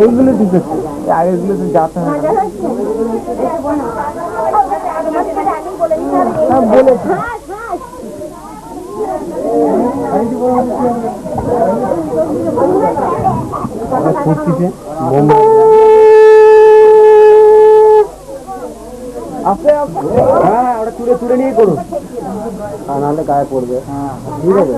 এইগুলো ঠিক আছে, আগেগুলো তো যাতে হয় বলেছি। হ্যাঁ, ওটা তুলে তুলে নিয়ে করুন, আর নাহলে গায়ে পড়বে। হ্যাঁ, ঠিক আছে।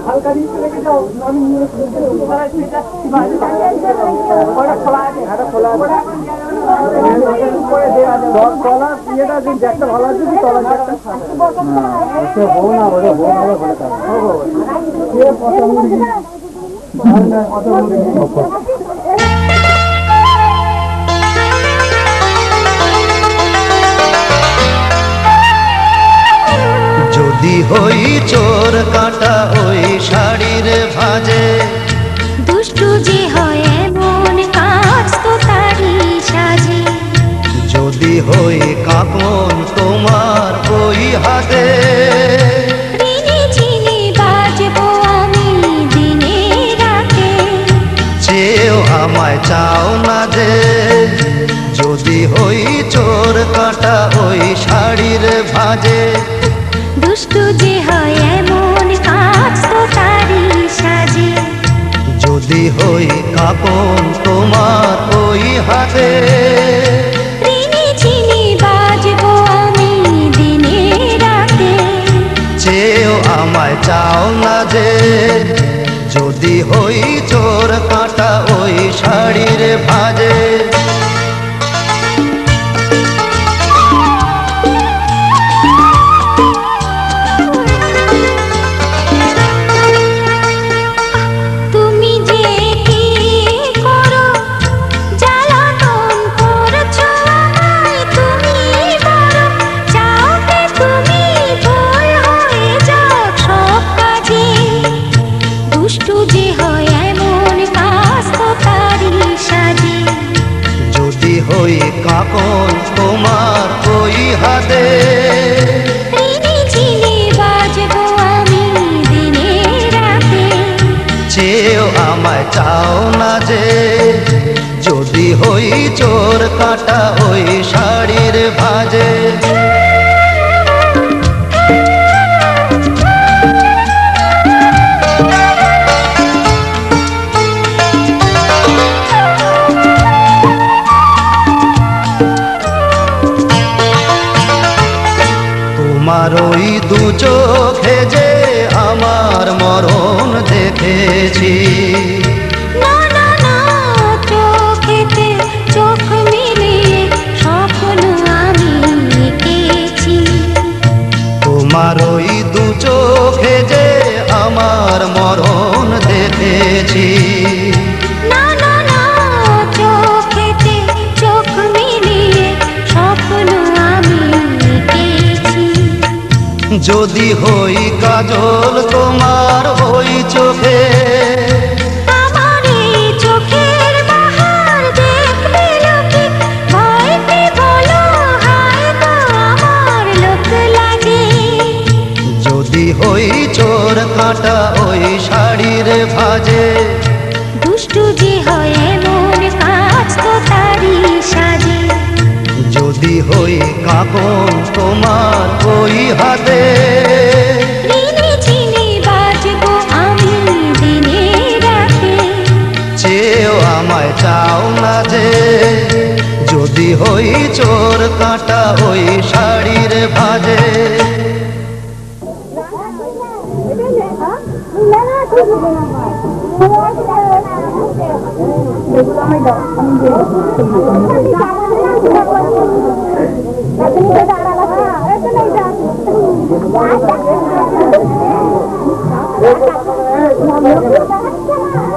হালকা নিচে রেখে যাও, আমি তলার ইয়েটা একটা ভালো আছে, তলার একটা হবো না, ওটা হবো যদি হই চোর কাটা ওই শাড়ির ভাজে, দুষ্টু যে হয় এমন কাজ তো তারই সাজে। যদি হই কাঁপন তোমার ওই হাতে, দিনে চিনে বাজবো আমি দিনে রাতে, চেয়েও আমায় চাও না যে। যদি হই চোর কাটা ওই শাড়ির ভাজে, দুষ্টু যে হয় এমন কাজ তো তারই সাজে। যদি হই কাঁপন তোমার ওই হাতে, দিনে চিনে বাজবো আমি দিনে রাতে, চেয়েও আমায় চাও না যে। যদি হই চোর কাটা ওই শাড়ির ভাজে, তুমি যে কি করো জ্বালাতন করছো আমায়, তুমি বড় চাও যে তুমি ভুল হয়ে যাও সব কাজে। দুষ্টু যে হয় এমন কাজ তো তারই সাজে। যদি হই কাঁপন তোমার ওই হাতে, দিনে চিনে বাজবো আমি দিনে রাতে, চেয়েও আমায় চাও না যে। যদি হই চোর কাটা ওই শাড়ির ভাজে, তোমার ওই দু চোখে যে আমার মরণ দেখেছি। না না না চোখেতে চোখ মিলিয়ে স্বপ্ন আমি এঁকেছি। তোমার ওই দু চোখে যে আমার মরণ দেখেছি। না না না চোখেতে চোখ মিলিয়ে স্বপ্ন আমি এঁকেছি। যদি হই কাজল তোমার ওই চোখে, আমার এই চোখের বাহার দেখবে লোকে, ভয়তে বলো হায় গো আমার লোক লাগে। যদি হই চোর কাটা ওই শাড়ির ভাজে, দুষ্টু যে হয় এমন কাজ তো তারই সাজে। যদি হই কাঁপন তোমার ওই হাতে, দিনে চিনে বাজবো আমি দিনে রাতে, চেয়েও আমায় চাও না যে। যদি হই চোর কাটা ওই শাড়ির ভাজে,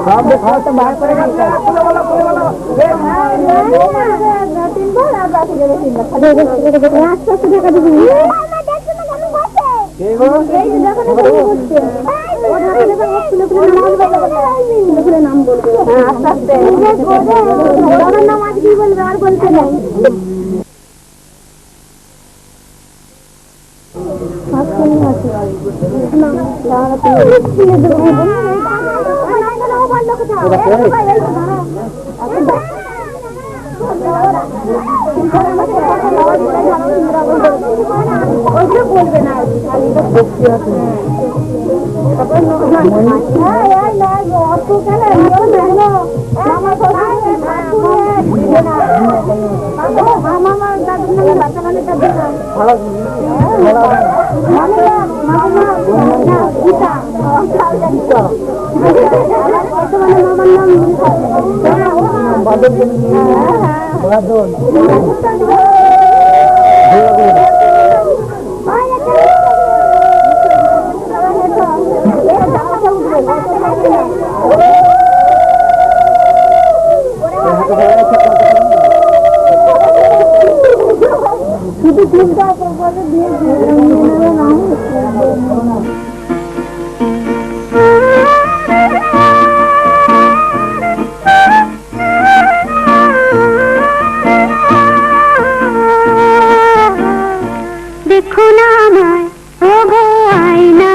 আমাদের খাওয়াটা বার করে গেছে বলো বলো বলো বলো নাম বলবে আস্তে আস্তে নাম আজ কি বলবে আর বলতে নাই বলবে না শুধু চিন্তা করবো দিয়ে দেখো না আমায় ও গো আয়না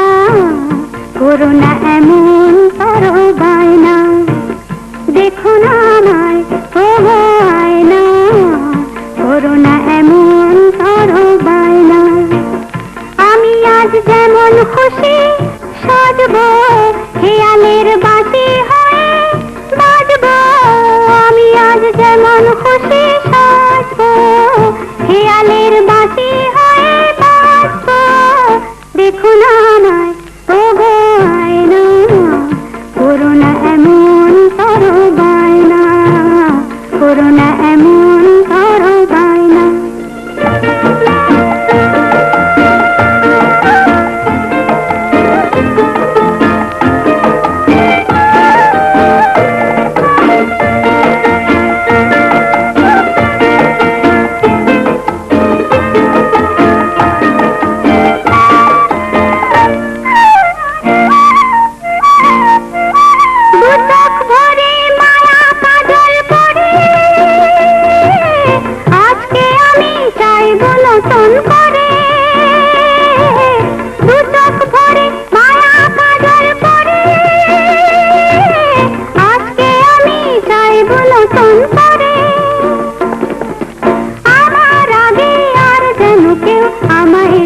করো না এমন করো বায়না দেখো না আমায় ও গো আয়না করো না এমন করো বায়না আমি আজ যেমন খুশি সাজবো খেয়ালের বাসি হয়ে বাজবো আমি আজ যেমন খুশি সাজবো খেয়ালের বাসি হয়ে বাজবো দেখো না আমায় ও গো আয়না করো না এমন করো বায়না করো না এমন করো বায়না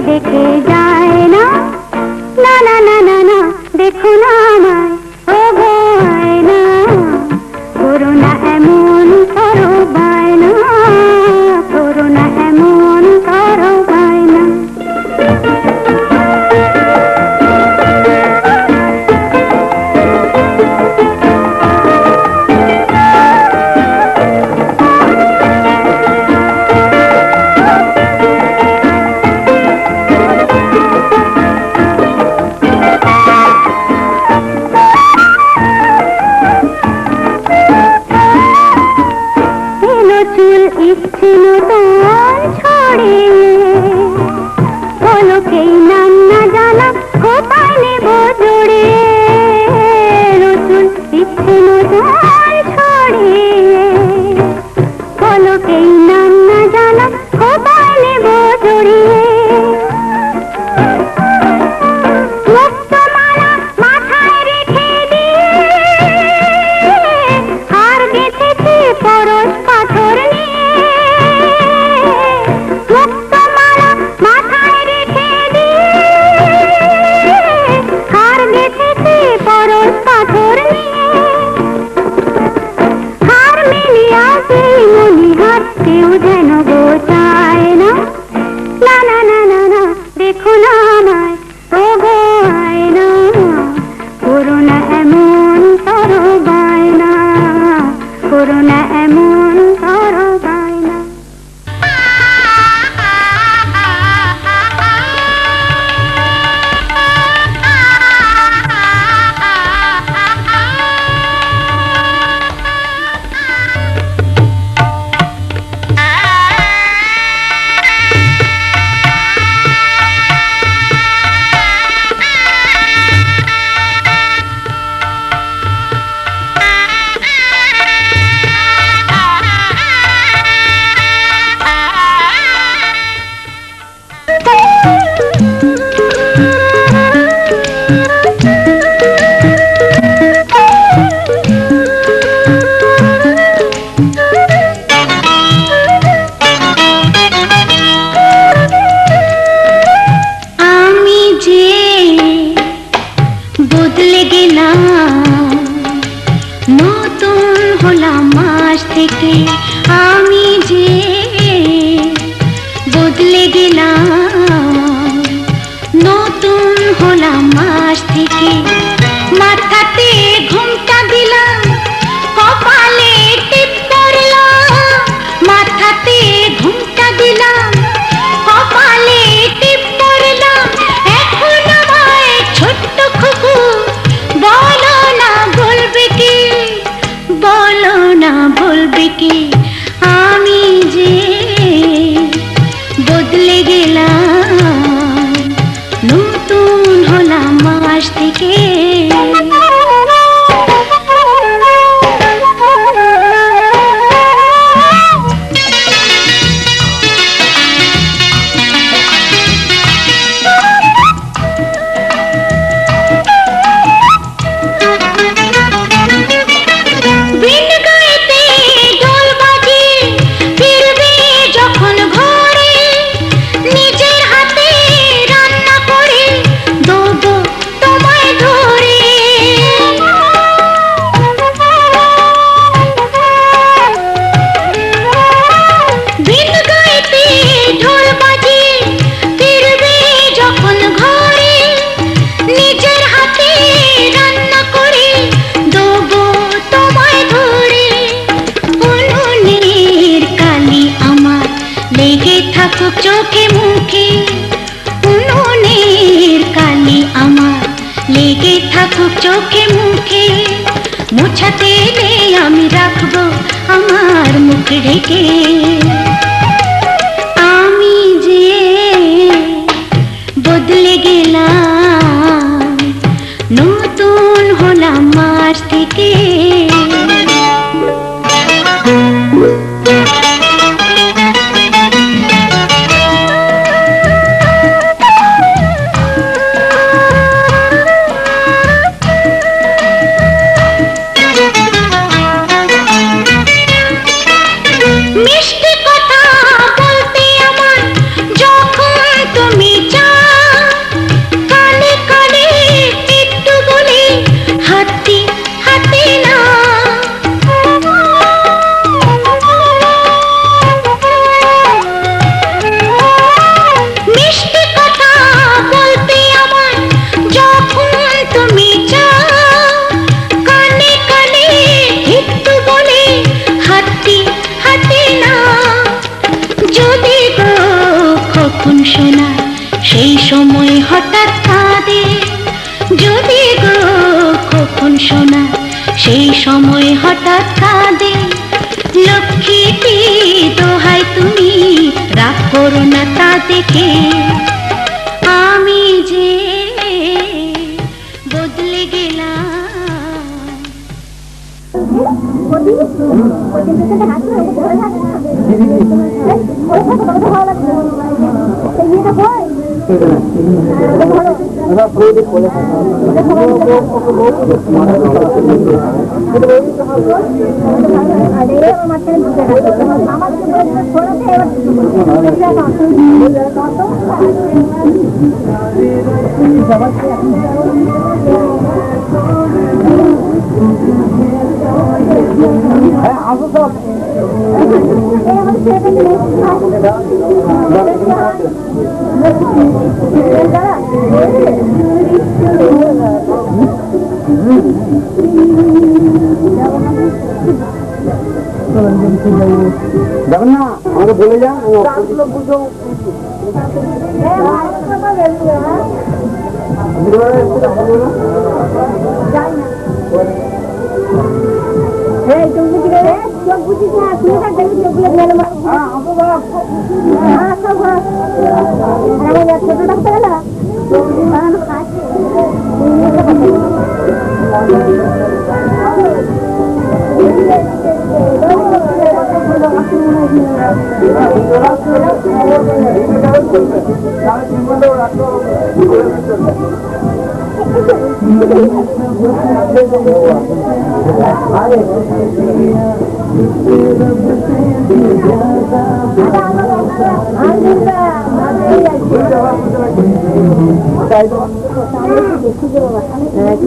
দেখে যায় না না না না না না দেখো না আমায় ও গো আয়না করো না এমন করো বায়না করো না এমন করো বায়না ইচ্ছে নতুন ছড়িয়ে পলকেই নাম না জানা কোথায় নেব জড়িয়ে নতুন ইচ্ছে নতুন ছড়িয়ে পলকেই নাম না জানা কোথায় নেব জড়িয়ে মুক্তমালা মাথায় রেখে দিয়ে হার গেঁথেছি পরশ পাথর নিয়ে নতুন হলাম মাস থেকে আমি যে বদলে গেলাম, নতুন হলাম মাস থেকে মাথাতে ঘুমটা দিলাম, কপালে টিপ পড়লাম, মাথাতে ঘুমটা দিলাম, কপালে টিপ পড়লাম। এখন আমায় ছোট্ট খুকু বলো না বলবে কি, বলো না বলবে কি আমি যে বদলে গেলাম, নতুন হলাম মাস থেকে। চোখে মুখে উনুনের কালি আমার লেগে থাকুক চোখে মুখে, মোছাতে এলে আমি রাখবো আমার মুখ ঢেকে। আমি যে বদলে গেলাম, নতুন হলাম মাস থেকে। শোনা সেই সময় হঠাৎ কাঁদে, যদি গো কখন শোনা সেই সময় হঠাৎ কাঁদে, লক্ষ্মীটি দোহাই তুমি রাগ করো না তা দেখে। আমি যে বদলে গেলাম। যাবেন না আমাকে বলে যান,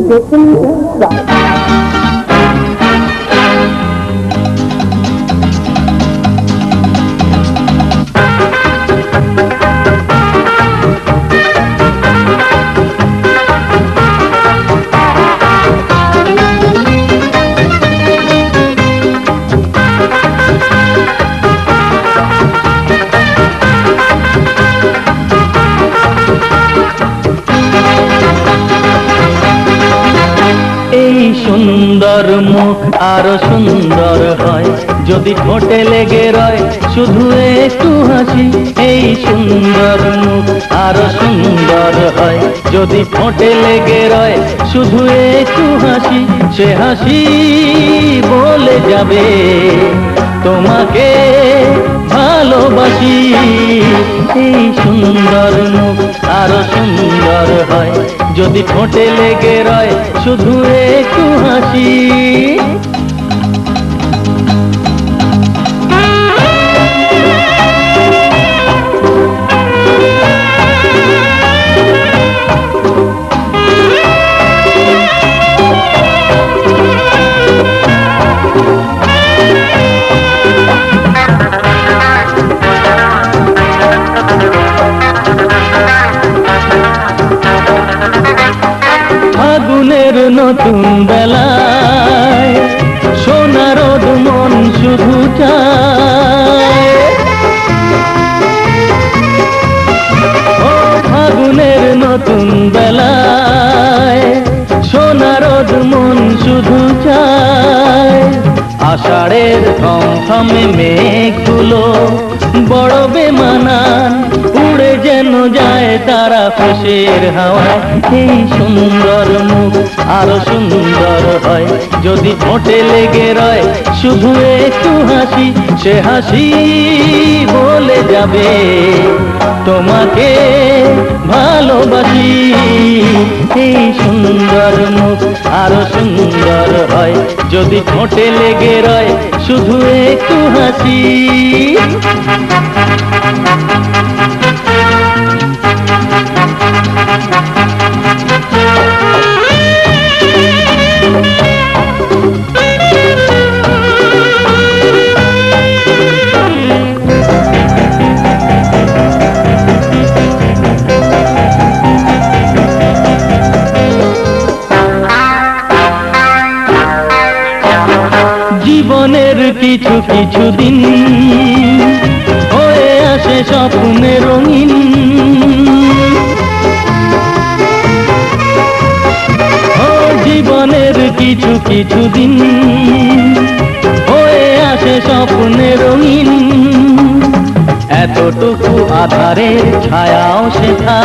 দেখুন মুখ আরো সুন্দর হয় যদি ঠোঁটে লেগে রয় শুধু একটু হাসি। এই সুন্দর মুখ আরো সুন্দর হয় যদি ঠোঁটে লেগে রয় শুধু একটু হাসি। সে হাসি বলে যাবে তোমাকে ভালোবাসি। এই সুন্দর মুখ আরো সুন্দর হয় যদি ঠোঁটে লেগে রয় শুধু একটু হাসি। ফাগুনের নতুন বেলায় সোনার রোদ মন শুধু চায়। ও ফাগুনের নতুন বেলায় সোনার রোদ মন শুধু চায়। আষাঢ়ের থমথমে মেঘগুলো বড় বেমানান উড়ে যেন যায় তারা খুশির হাওয়ায়। এই সুন্দর মুখ আরো সুন্দর হয় যদি ঠোঁটে লেগে রয় শুধু একটু হাসি। সে হাসি বলে যাবে তোমাকে ভালোবাসি। এই সুন্দর মুখ আরো সুন্দর হয় যদি ঠোঁটে লেগে রয় শুধু একটু হাসি। জীবনের কিছু কিছু দিন হয়ে আসে স্বপ্নে রঙিন। ও জীবনের কিছু কিছু দিন হয়ে আসে স্বপ্নে রঙিন। এতটুকু আধারের ছায়াও শেখা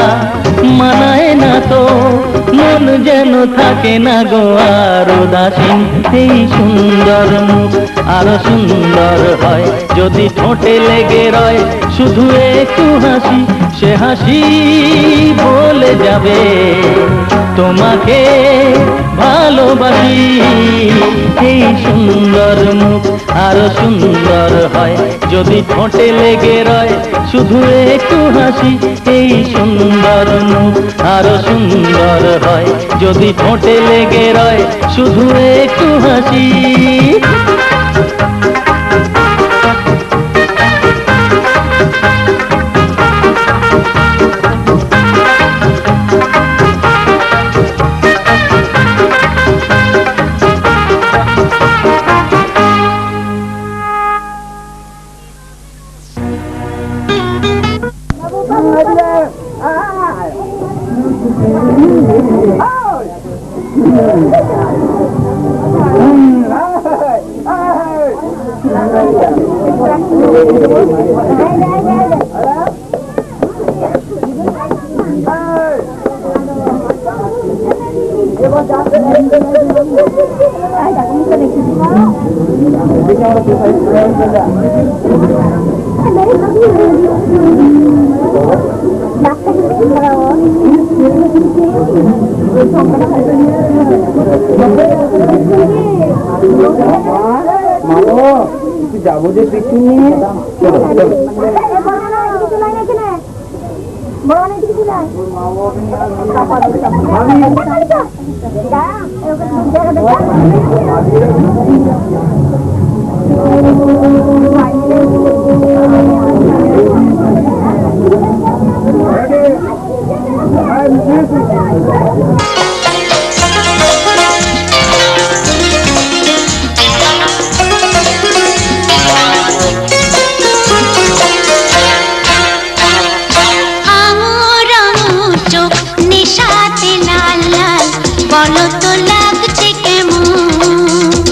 মানায় না তো মন যেন থাকে না গো আর উদাসীন। এই সুন্দর মুখ আরো সুন্দর হয় যদি ঠোঁটে লেগে রয় শুধু একটু হাসি। সে হাসি বলে যাবে তোমাকে ভালোবাসি। এই সুন্দর মুখ আরো সুন্দর হয় যদি ঠোঁটে লেগে রয় শুধু একটু হাসি। এই সুন্দর মুখ আরো সুন্দর হয় যদি ঠোঁটে লেগে রয় শুধু একটু হাসি। যাবো যে পিছু নিয়ে বলো তো লাগছে কেমন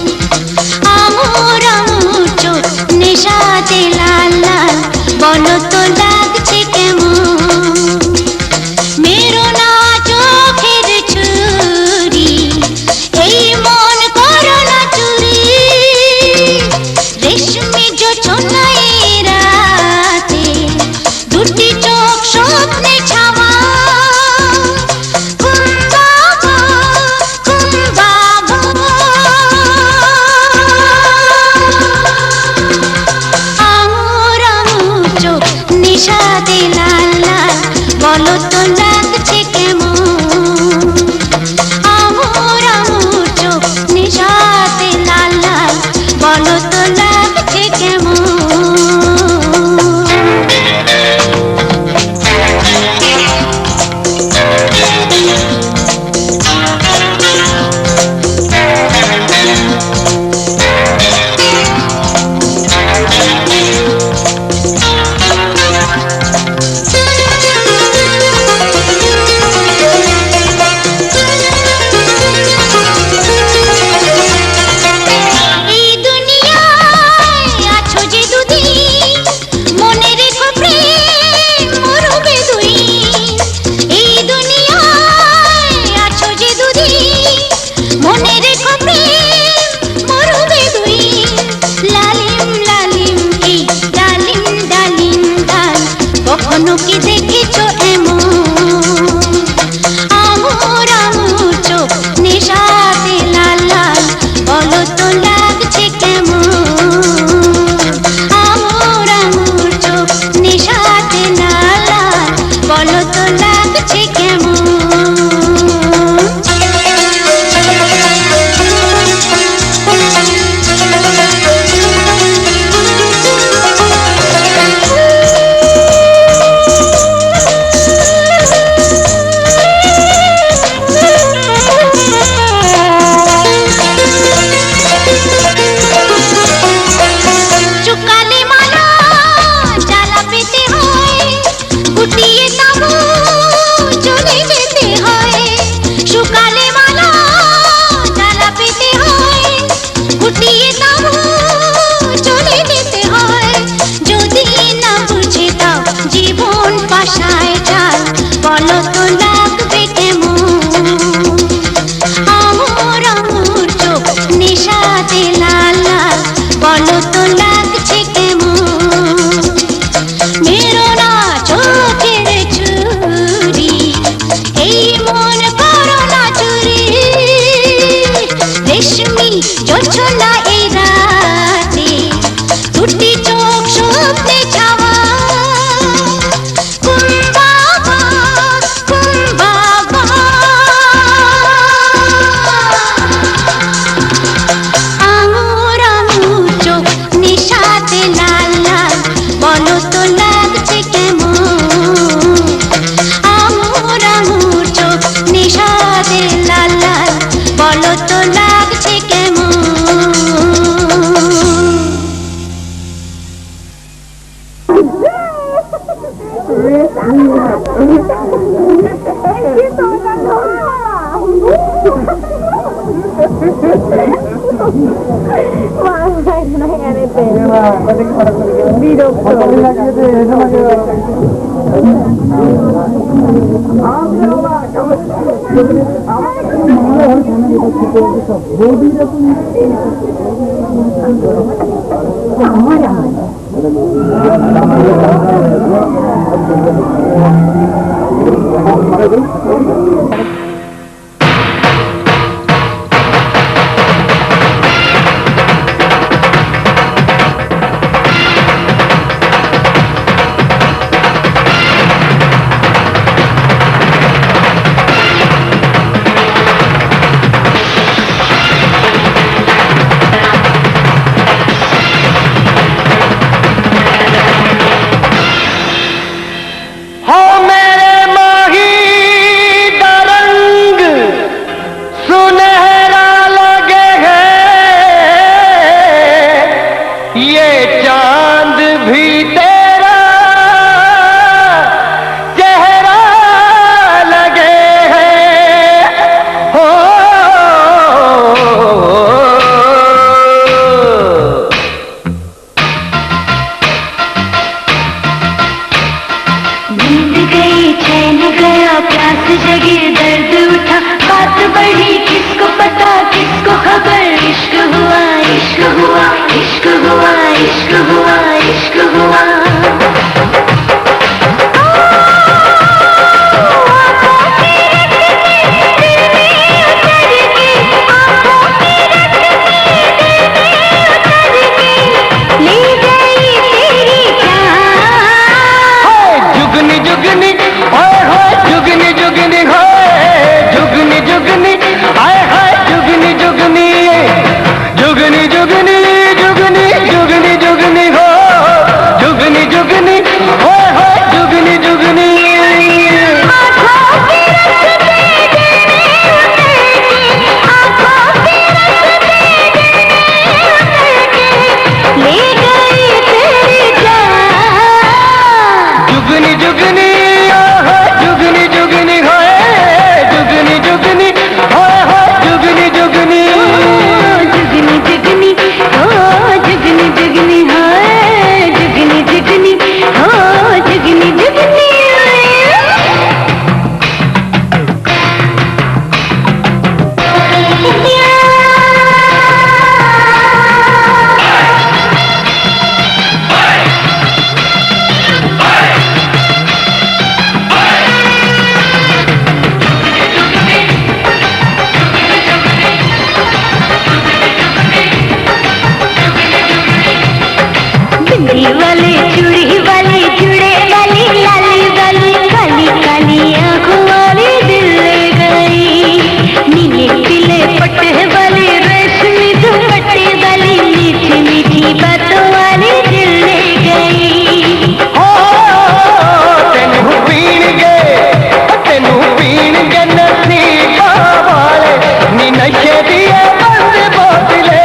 কখনো কি দেখেছো এমন আঙুর আঙুর চোখ নেশাতে লাল লাল বলো তো লাগছে কেমন আঙুর আঙুর চোখ নেশাতে লাল লাল বলো তো লাগছে কেমন जुगनी जुगनी जुगनी जुगनी जुगनी हो बिंदी वाली चूड़ी वाली जुड़े वाली लाली वाली काली काली आंखों वाली दिल ले गई नीले पीले पट्टे वाली रेशमी दुपट्टे वाली मीठी मीठी बातों वाली दिल ले गई हो तेनू पीण गे नसीबा वाले नी नशे दिए बंद बोतले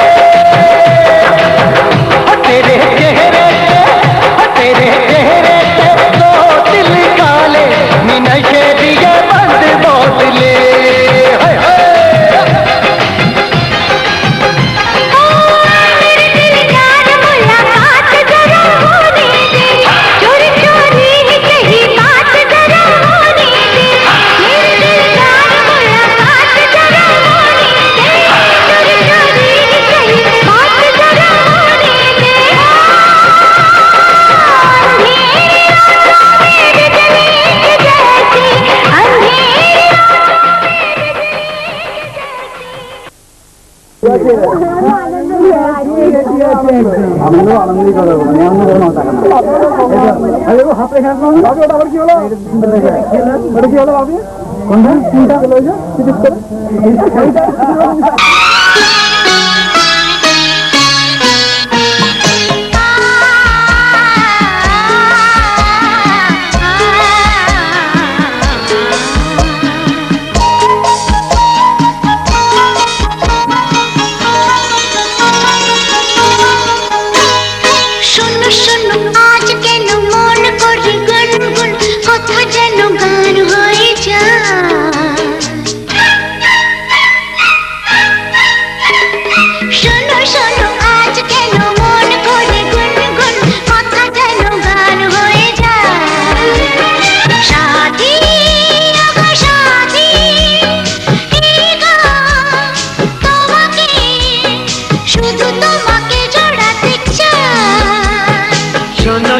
तेरे चेहरे ते दो दिल काले नी नशे दिए बंद बोतले আনন্দ করা হাতে আবার কি হলো ওটা কি হলো বাবু কোনটা চিন্তা হলো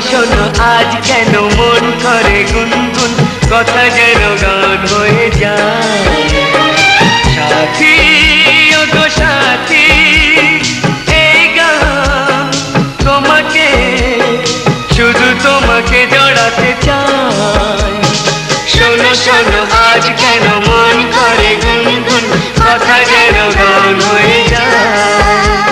শোনো আজ কেন মন করে গুনগুন কথা যেন গান হয়ে যায় সাথী ও গো সাথী এই গান তোমাকে শুধু তোমাকে জড়াতে চাই শোনো আজ কেন মন করে গুনগুন কথা যেন গান হয়ে যায়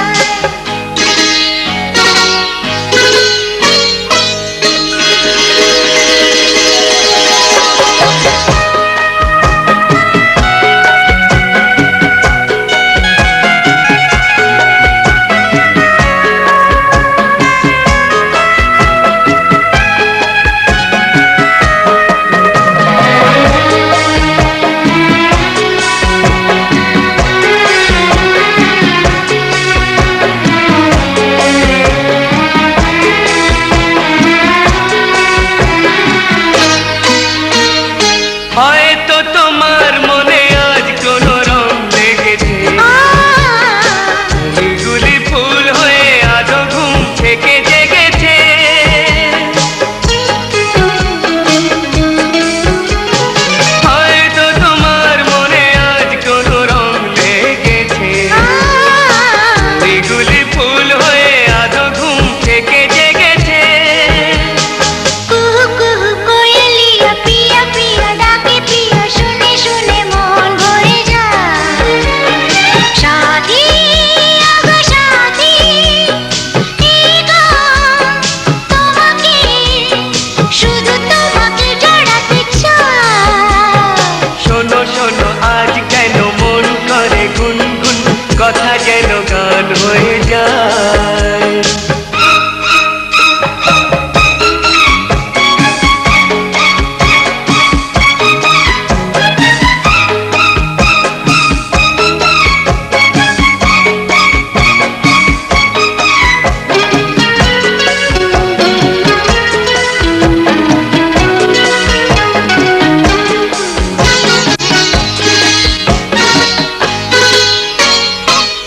হয়তো তোমার মনে আজ কোন রং লেগেছে ফুলগুলি ফুল হয়ে আজও ঘুম থেকে জেগেছে হয়তো তোমার মনে আজ কোন রং লেগেছে ফুলগুলি ফুল হয়ে আজও ঘুম থেকে জেগেছে শোনো আজ কেন মন করে গুনগুন কথা যেন গান হয়ে যায়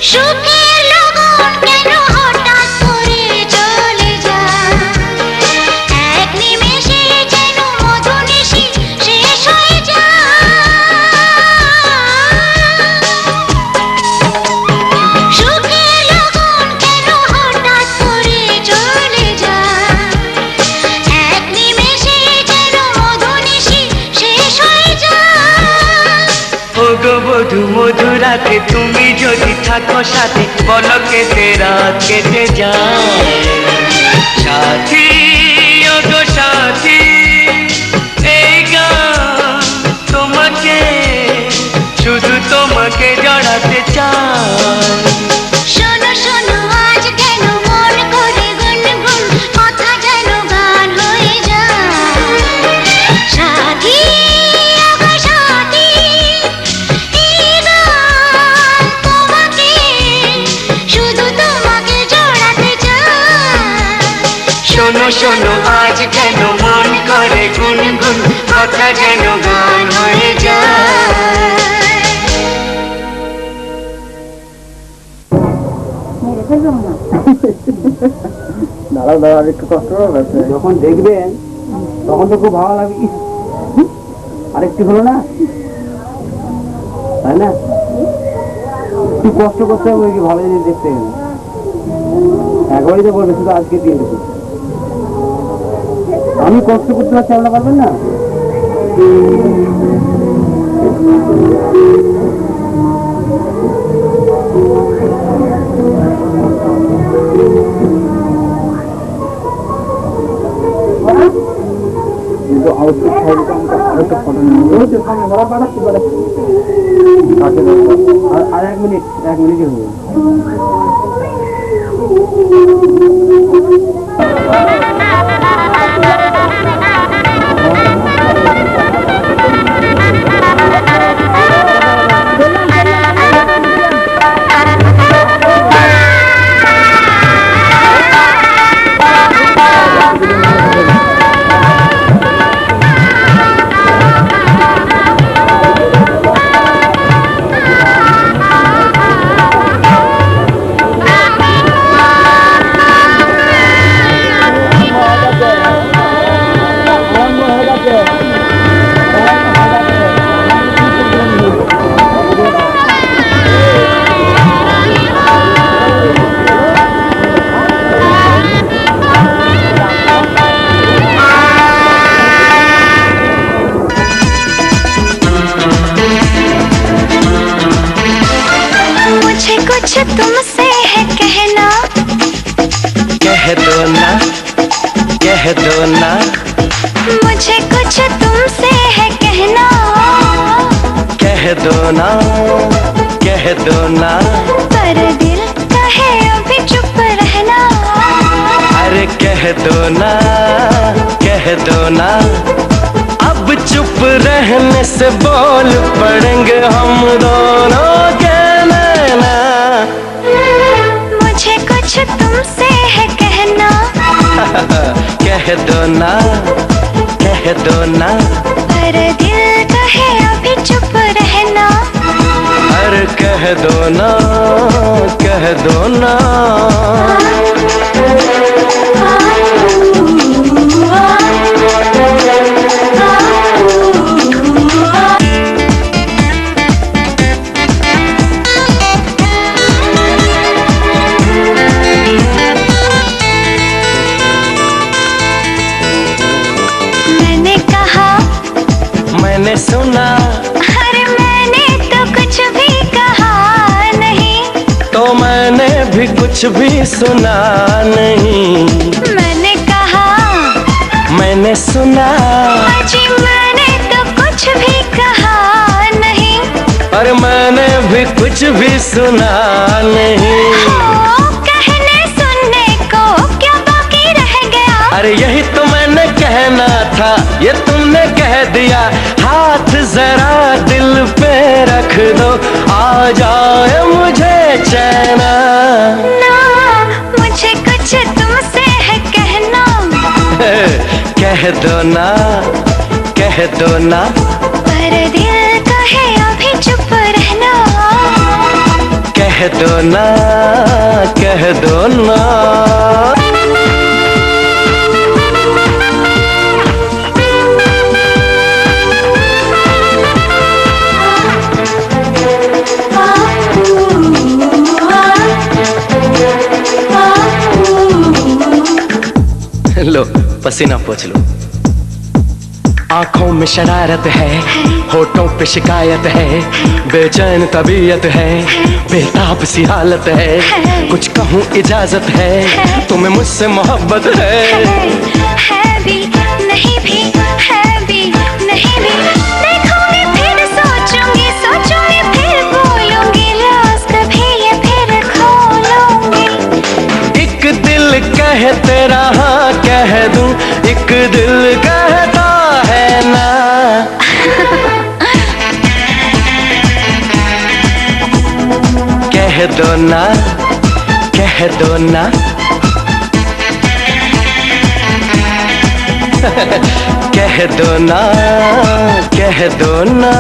সুখের লগন কেন থাকে তুমি যদি থাকো সাথে বলো কেটে রাত কেটে যায় সাথী ও গো সাথী এই গান তোমাকে শুধু তোমাকে জড়াতে চাই শোনো শোনো আজ কেন মন করে গুনগুন কথা যেন গান হয়ে যায় সাথী আগো সাথী এই গান তোমাকে শুধু তোমাকে জড়াতে চায় শোনো শোনো আজ কেন মন করে গুনগুন কথা যেন গান হয়ে যায় দাঁড়াও দাঁড়াও একটু কষ্ট হবে যখন দেখবেন তখন তো খুব ভালো লাগবে ইস, আরেকটু হলো না তাই না একটু কষ্ট করতে হবে কি ভালো জিনিস দেখতে গেলে একবারই তো বলবে শুধু আজকে দিয়ে দেবো আমি কষ্ট করতে পারছি আপনারা পারবেন না কিন্তু আউটপুট ফাইলটা আরেকটা ফটো নিয়ে আর 1 মিনিটই হবে कुछ तुमसे है कहना कह दो ना मुझे कुछ तुमसे है कहना कह दो ना पर दिल कहे अभी चुप रहना अरे कह दो ना अब चुप रहने से बोल पड़ेंगे हम दोनों के नैना मुझे कुछ तुमसे है कहना कह दो ना पर दिल कहे अभी चुप रहना अरे कह दो ना मैंने कहा मैंने सुना अरे मैंने तो कुछ भी कहा नहीं तो मैंने भी कुछ भी सुना नहीं मैंने कहा मैंने सुना जी मैंने तो कुछ भी कहा नहीं और मैंने भी कुछ भी सुना नहीं कहने सुनने को क्या बाकी रह गया अरे यही तो मैंने कहना था ये तुमने कह दिया हाथ जरा दिल पे रख दो आ जाए मुझे चैना ना मुझे कुछ तुमसे है कहना कह दो ना पर दिल कहे अभी चुप रहना कह दो ना लो पसीना पोंछ लो आंखों में शरारत है, होठों पे शिकायत है, बेचैन तबीयत है, बेताब सी हालत है, कुछ कहूँ इजाजत है, तुम्हें मुझसे मोहब्बत है भी नहीं भी है भी नहीं भी देखूंगी फिर सोचूंगी सोचूंगी फिर बोलूंगी रोज कभी ये फिर खोलूंगी। एक दिल कहे तेरा हाँ कह दूं, एक दिल कहता है ना। कह दो ना, कह दो ना। कह दो ना, कह दो ना।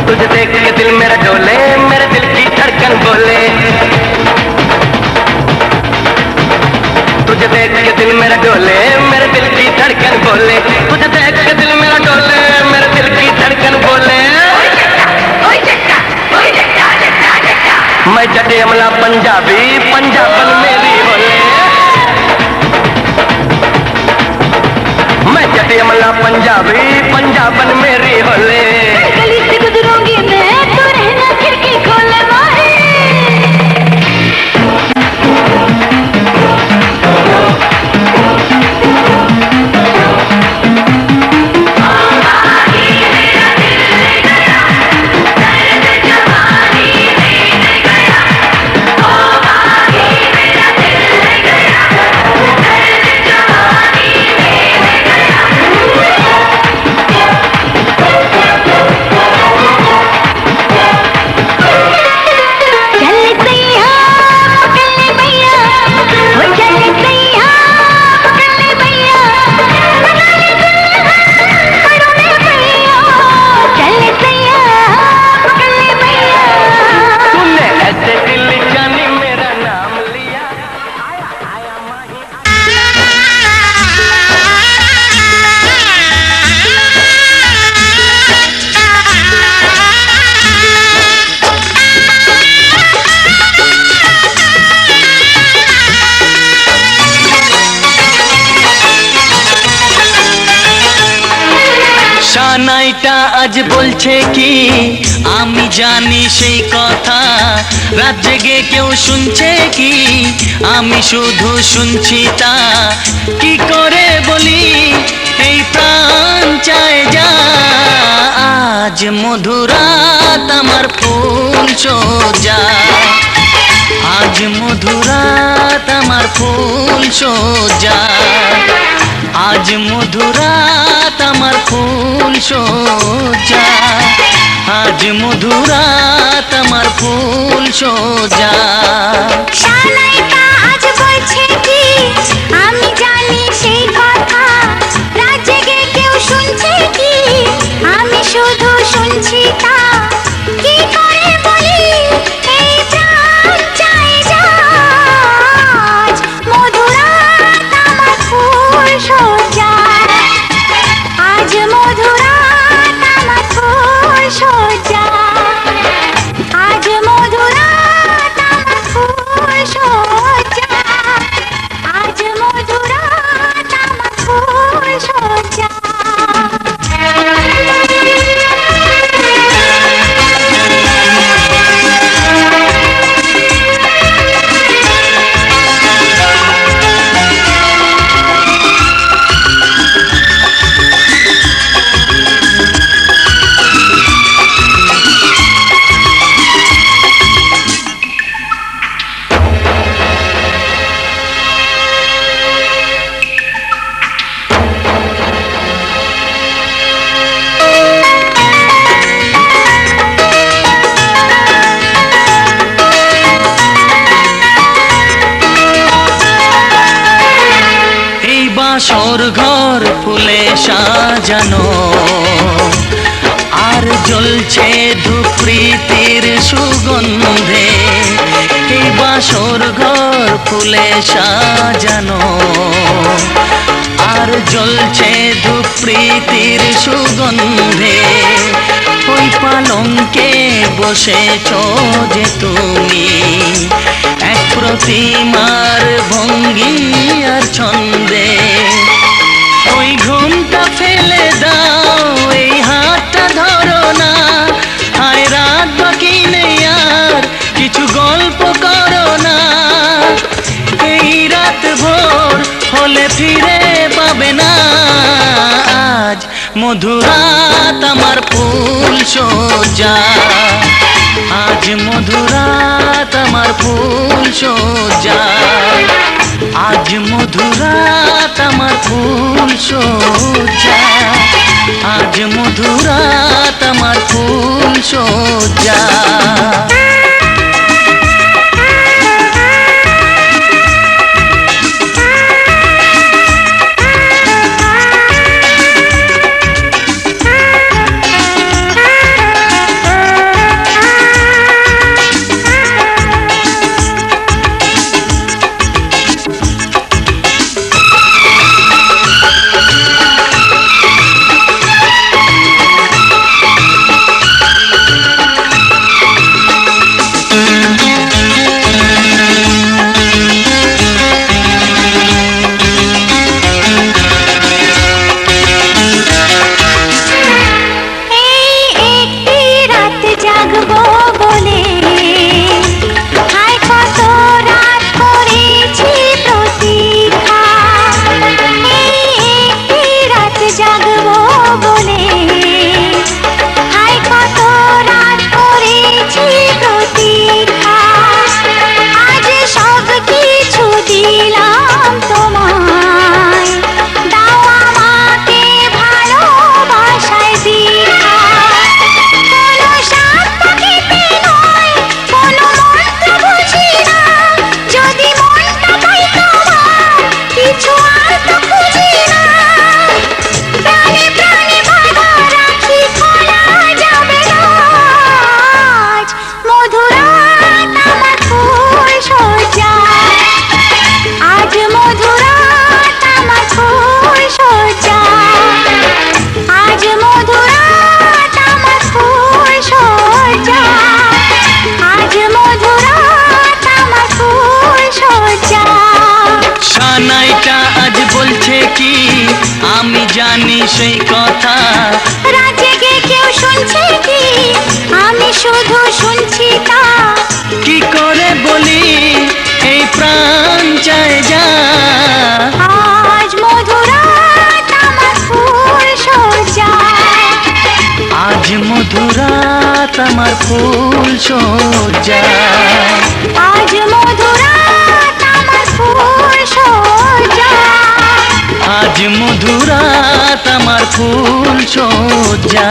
तुझे देख के दिल मेरा डोले, मेरे दिल की धड़कन बोले। तुझे देख के दिल मेरा डोले, मेरे दिल की धड़कन बोले। तुझे देख के दिल मेरा डोले, मेरे दिल की धड़कन बोले। मैं जटे अमला पंजाबी, पंजाबन मेरी बोले। मैं जटे अमला पंजाबी, पंजाबन मेरी बोले। गली से गुजरूंगी मैं तो रहना खिड़की खोले माही। নাইটা আজ বলছে কি আমি জানি সেই কথা, রাত জেগে কেউ শুনছে কি আমি শুধু শুনছি তা। কি করে বলি এই প্রাণ চায় যা, আজ মধুরাত আমার ফুল সোজা। আজ মধুরাত আমার ফুল সোজা। আজ মধুরাত আমার ফুল সোজা। আজ মধুরাত আমার ফুল সোজা। শালাইটা আজ বলছে কি আমি সাজানো, আর জ্বলছে ধূপ প্রীতির সুগন্ধে, এই বাসর ঘর ফুলে সাজানো, আর জ্বলছে ধূপ প্রীতির সুগন্ধে, ওই পালঙ্কে বসেছ যে তুমি, এক প্রতিমার ভঙ্গি আর ছন্দে, ওই ঘুমটা ফেলে দাও, এই হাতটা ধরো না, আয় রাত বাকি নেই আর কিছু গল্প করো না, এই রাত ভোর হলে ফিরে পাবে না, আজ মধুরাত আমার ফুল সজ্জা, আজ মধুরাত আমার ফুল সজ্জা, আজ মধুরাত আমার ফুল সজ্জা, আজ মধুরাত আমার ফুল সজ্জা। জানি সেই কথা, রাত জেগে কেউ শুনছে কি, আমি শুধু শুনছি তা, কি করে বলি এই প্রাণ চায় যা, আজ মধুরাত আমার ফুল সজ্জা, আজ মধুরাত আমার ফুল সজ্জা, আজ মধুরাত আমার ফুল সজ্জা, আজ মধুরাত আমার ফুল সজ্জা।